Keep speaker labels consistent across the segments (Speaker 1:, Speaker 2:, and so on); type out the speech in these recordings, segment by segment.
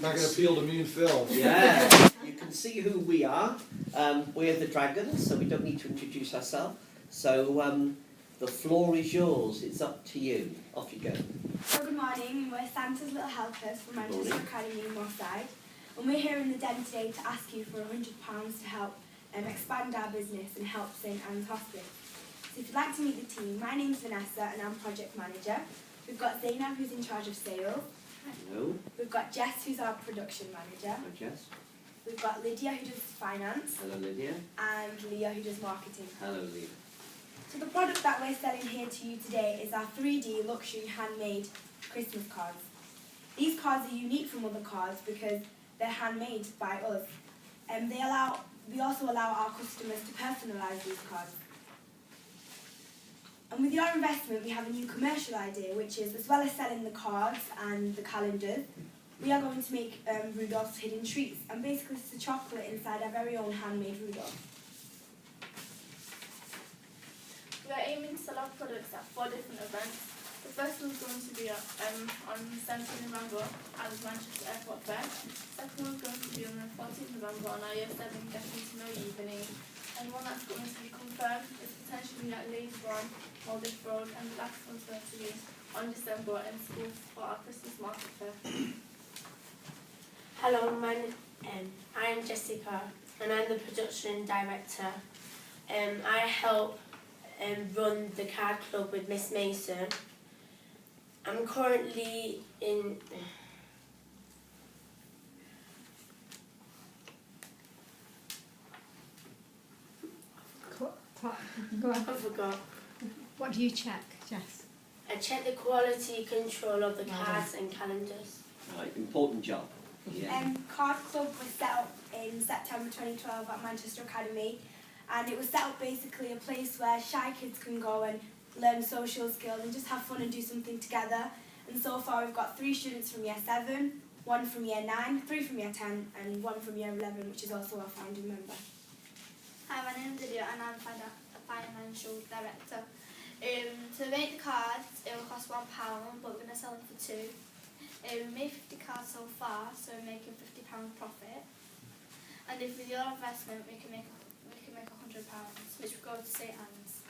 Speaker 1: Not going to appeal to me and Phil.
Speaker 2: Yeah, you can see who we are. We're the Dragons, so we don't need to introduce ourselves. So the floor is yours. It's up to you. Off you go.
Speaker 3: So good morning. We're Santa's Little Helpers from Manchester
Speaker 2: Morning.
Speaker 3: Academy in Moorside, and we're here in the den today to ask you for £100 to help expand our business and help St Anne's Hospice. So if you'd like to meet the team, my name's Vanessa and I'm project manager. We've got Zainab who's in charge of sales.
Speaker 2: Hello.
Speaker 3: We've got Jess who's our production manager.
Speaker 2: Hello, Jess.
Speaker 3: We've got Lydia who does finance,
Speaker 2: Hello, Lydia.
Speaker 3: and Leah who does marketing.
Speaker 2: Hello, Leah.
Speaker 3: So the product that we're selling here to you today is our 3D luxury handmade Christmas cards. These cards are unique from other cards because they're handmade by us. We also allow our customers to personalise these cards. And with your investment, we have a new commercial idea, which is, as well as selling the cards and the calendars, we are going to make Rudolph's Hidden Treats. And basically it's a chocolate inside our very own handmade Rudolph.
Speaker 4: We are aiming to sell our products at 4 different events. The first one is going to be on 17th November at the Manchester Airport Fair. The second one is going to be on the 14th November on our Year 7 Getting to Know You evening. And one that's going to be confirmed is potentially at Ladybourne, Maldives Road, and the last one's going to be on December in school for our Christmas market fair.
Speaker 5: Hello, I'm Jessica and I'm the production director. I help run the card club with Miss Mason. I'm currently in...
Speaker 6: Go on.
Speaker 5: I forgot.
Speaker 6: What do you check, Jess?
Speaker 5: I check the quality control of the cards and calendars.
Speaker 2: Right, important job. Yeah.
Speaker 3: Card Club was set up in September 2012 at Manchester Academy, and it was set up basically a place where shy kids can go and learn social skills and just have fun and do something together. And so far we've got 3 students from Year 7, 1 from Year 9, 3 from Year 10 and 1 from Year 11, which is also our founding member.
Speaker 4: Hi, my name's Lydia and I'm a financial director. To make the cards, it will cost £1, but we're going to sell them for 2. We made 50 cards so far, so we're making £50 profit. And if with your investment, we can make £100, which will go to St Anne's.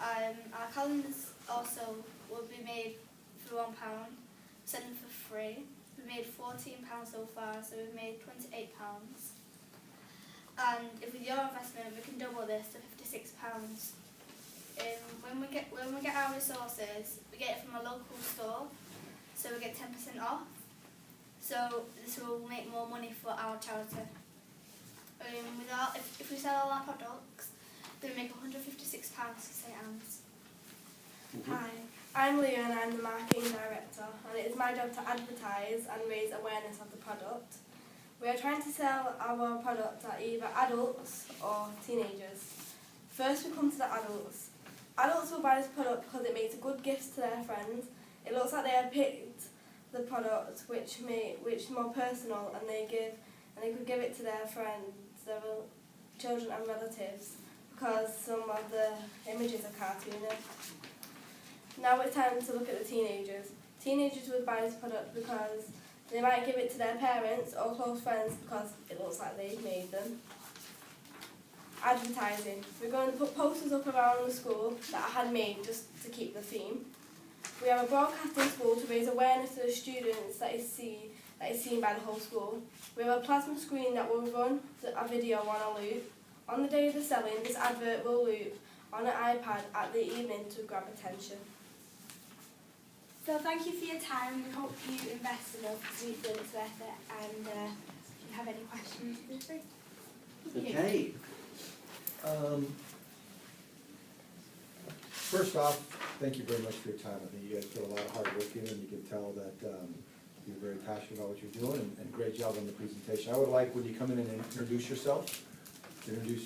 Speaker 4: Our calendars also will be made for £1, send them for free. We made £14 so far, so we've made £28. And if with your investment, we can double this to £56. When we get our resources, we get it from a local store, so we get 10% off. So this will make more money for our charity. If we sell all our products, then we make £156 for St Anne's.
Speaker 7: Hi, I'm Leah and I'm the marketing director, and it is my job to advertise and raise awareness of the product. We are trying to sell our product at either adults or teenagers. First we come to the adults. Adults will buy this product because it makes a good gift to their friends. It looks like they have picked the product which is more personal, and they could give it to their friends, their children and relatives, because some of the images are cartoony. Now it's time to look at the teenagers. Teenagers would buy this product because they might give it to their parents or close friends because it looks like they've made them. Advertising. We're going to put posters up around the school that are handmade just to keep the theme. We have a broadcast in school to raise awareness to the students that is seen by the whole school. We have a plasma screen that will run a video on a loop. On the day of the selling, this advert will loop on an iPad at the evening to grab attention.
Speaker 3: So thank you for your time. We hope you invest in us because we feel it's worth it. And if you have any questions, feel free.
Speaker 2: Okay.
Speaker 1: First off, thank you very much for your time. I think you guys put a lot of hard work in, and you can tell that you're very passionate about what you're doing, and great job on the presentation. I would like, when you come in and introduce yourself, when you're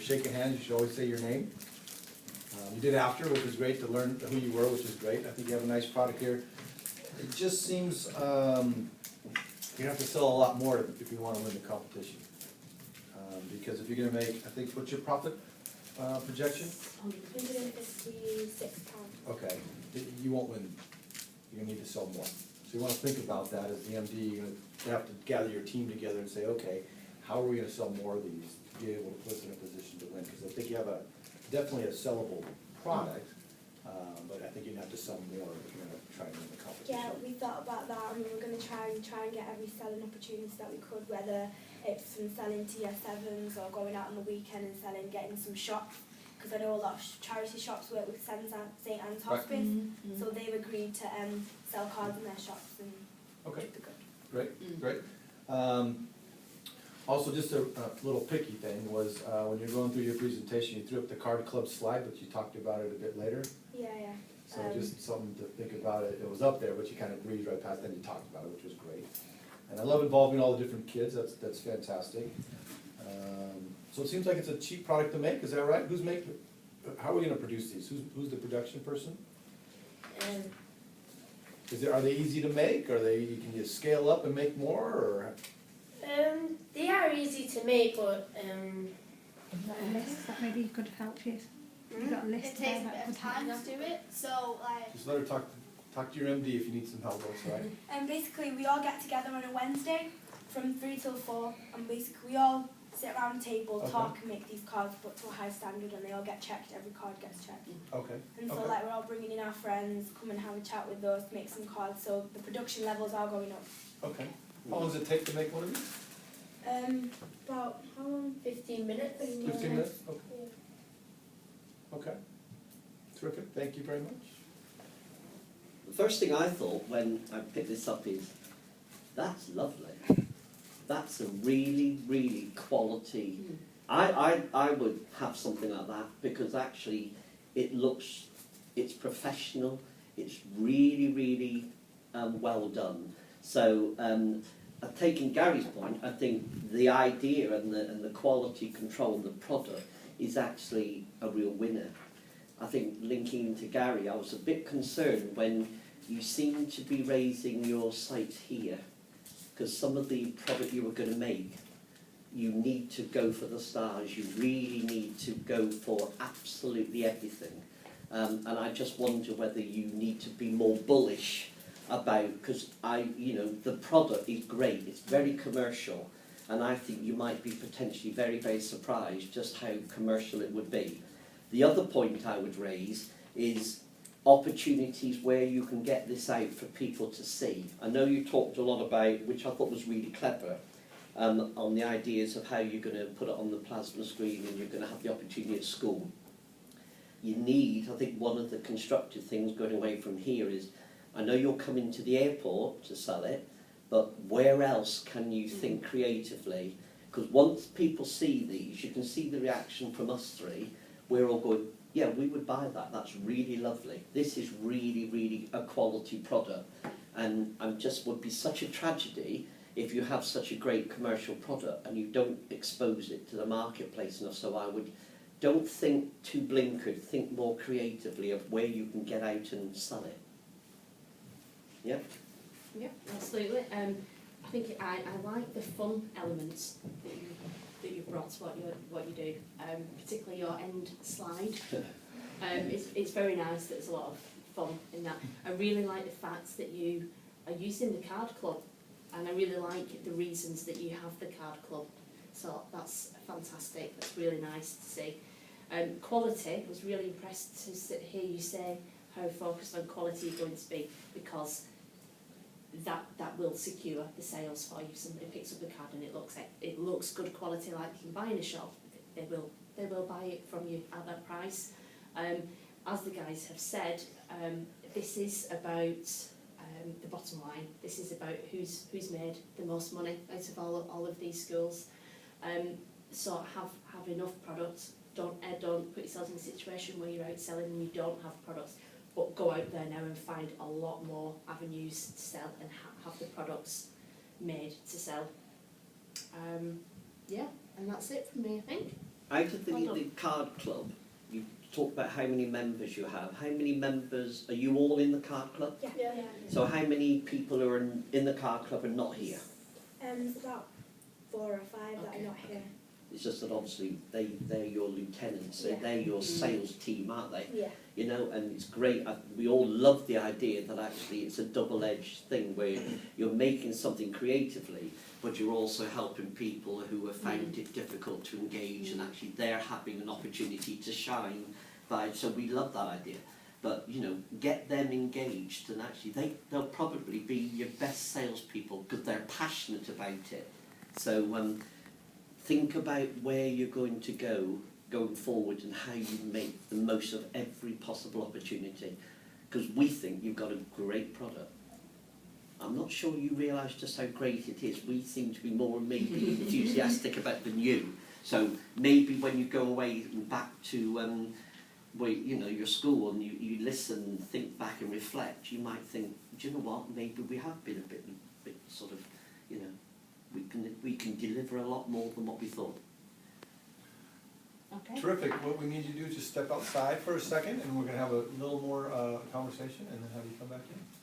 Speaker 1: shaking hands, you should always say your name. You did after, which was great, to learn who you were, which is great. I think you have a nice product here. It just seems you have to sell a lot more if you want to win the competition. Because if you're going to make, I think, what's your profit projection?
Speaker 3: £156.
Speaker 1: Okay, you won't win. You're going to need to sell more. So you wanna think about that as the MD, you're gonna have to gather your team together and say, okay, how are we gonna sell more of these to be able to put us in a position to win? Because I think you have definitely a sellable product, but I think you'd have to sell more if you're gonna try and win the competition.
Speaker 3: Yeah, we thought about that, and we were going to try and get every selling opportunity that we could, whether it's from selling to year sevens or going out on the weekend and selling, getting some shops, because I know a lot of charity shops work with St Anne's Hospice, so they've agreed to sell cards in their shops and
Speaker 1: Okay,
Speaker 3: keep the good.
Speaker 1: great, great. Also, just a little picky thing was, when you're going through your presentation, you threw up the card club slide, but you talked about it a bit later.
Speaker 3: Yeah, yeah.
Speaker 1: So just something to think about. It was up there, but you kind of breezed right past, then you talked about it, which was great. And I love involving all the different kids, that's fantastic. So it seems like it's a cheap product to make, is that right? Who's making, how are we gonna produce these? Who's the production person? Are they easy to make? Can you scale up and make more, or?
Speaker 5: They are easy to make, but
Speaker 6: You've got a list that maybe could help you. You've got a list
Speaker 4: It
Speaker 6: there
Speaker 4: takes a
Speaker 6: that
Speaker 4: bit
Speaker 6: could
Speaker 4: of time
Speaker 6: help.
Speaker 4: to do it, so like
Speaker 1: Just let her talk to your MD if you need some help, that's right?
Speaker 3: And basically, we all get together on a Wednesday from 3 till 4, and basically we all sit around a table,
Speaker 1: Okay.
Speaker 3: talk, and make these cards put to a high standard, and they all get checked. Every card gets checked.
Speaker 1: Okay,
Speaker 3: And so,
Speaker 1: okay.
Speaker 3: like, we're all bringing in our friends, come and have a chat with us, make some cards. So the production levels are going up.
Speaker 1: Okay. How long does it take to make one of these?
Speaker 3: About how long?
Speaker 5: 15 minutes.
Speaker 1: 15 minutes? Okay. Okay. Terrific, thank you very much.
Speaker 2: The first thing I thought when I picked this up is, that's lovely. That's a really, really quality. I would have something like that because actually it's professional, it's really, really well done. So taking Gary's point, I think the idea and the quality control of the product is actually a real winner. I think linking into Gary, I was a bit concerned when you seem to be raising your sights here, because some of the product you were going to make, you need to go for the stars, you really need to go for absolutely everything. And I just wonder whether you need to be more bullish about, because the product is great, it's very commercial, and I think you might be potentially very, very surprised just how commercial it would be. The other point I would raise is opportunities where you can get this out for people to see. I know you talked a lot about, which I thought was really clever, on the ideas of how you're going to put it on the plasma screen and you're going to have the opportunity at school. You need, I think one of the constructive things going away from here is, I know you're coming to the airport to sell it, but where else can you think creatively? Because once people see these, you can see the reaction from us three. We're all going, yeah, we would buy that. That's really lovely. This is really, really a quality product. And just would be such a tragedy if you have such a great commercial product and you don't expose it to the marketplace enough. So don't think too blinkered, think more creatively of where you can get out and sell it. Yeah?
Speaker 8: Yeah, absolutely. I think I like the fun elements that you've brought to what you do, particularly your end slide. It's very nice that there's a lot of fun in that. I really like the fact that you are using the card club, and I really like the reasons that you have the card club. So that's fantastic, that's really nice to see. Quality, was really impressed to hear you say how focused on quality you're going to be, because that will secure the sales for you. If somebody picks up the card and it looks good quality like you can buy in a shop, they will buy it from you at that price. As the guys have said, this is about the bottom line. This is about who's made the most money out of all of these schools. So have enough products. Don't put yourselves in a situation where you're out selling and you don't have products. But go out there now and find a lot more avenues to sell and have the products made to sell. Yeah, and that's it from me, I think.
Speaker 2: Out of the card club, you talked about how many members you have. How many members, are you all in the card club?
Speaker 3: Yeah.
Speaker 7: Yeah.
Speaker 2: So how many people are in the card club and not here?
Speaker 3: There's about 4 or 5 that
Speaker 2: Okay.
Speaker 3: are not here.
Speaker 2: It's just that obviously they're your lieutenants, so
Speaker 3: Yeah.
Speaker 2: they're your sales team, aren't they?
Speaker 3: Yeah.
Speaker 2: You know, and it's great. We all love the idea that actually it's a double-edged thing where you're making something creatively, but you're also helping people who have found it difficult to engage, and actually they're having an opportunity to shine by. So we love that idea. But you know, get them engaged, and actually they'll probably be your best salespeople because they're passionate about it. So think about where you're going to go going forward and how you make the most of every possible opportunity, because we think you've got a great product. I'm not sure you realise just how great it is. We seem to be more maybe enthusiastic about it than you. So maybe when you go away back to where, you know, your school, and you listen and think back and reflect, you might think, do you know what, maybe we have been a bit sort of, you know, we can deliver a lot more than what we thought.
Speaker 8: Okay.
Speaker 1: Terrific. What we need you to do is just step outside for a second, and we're going to have a little more conversation, and then have you come back in.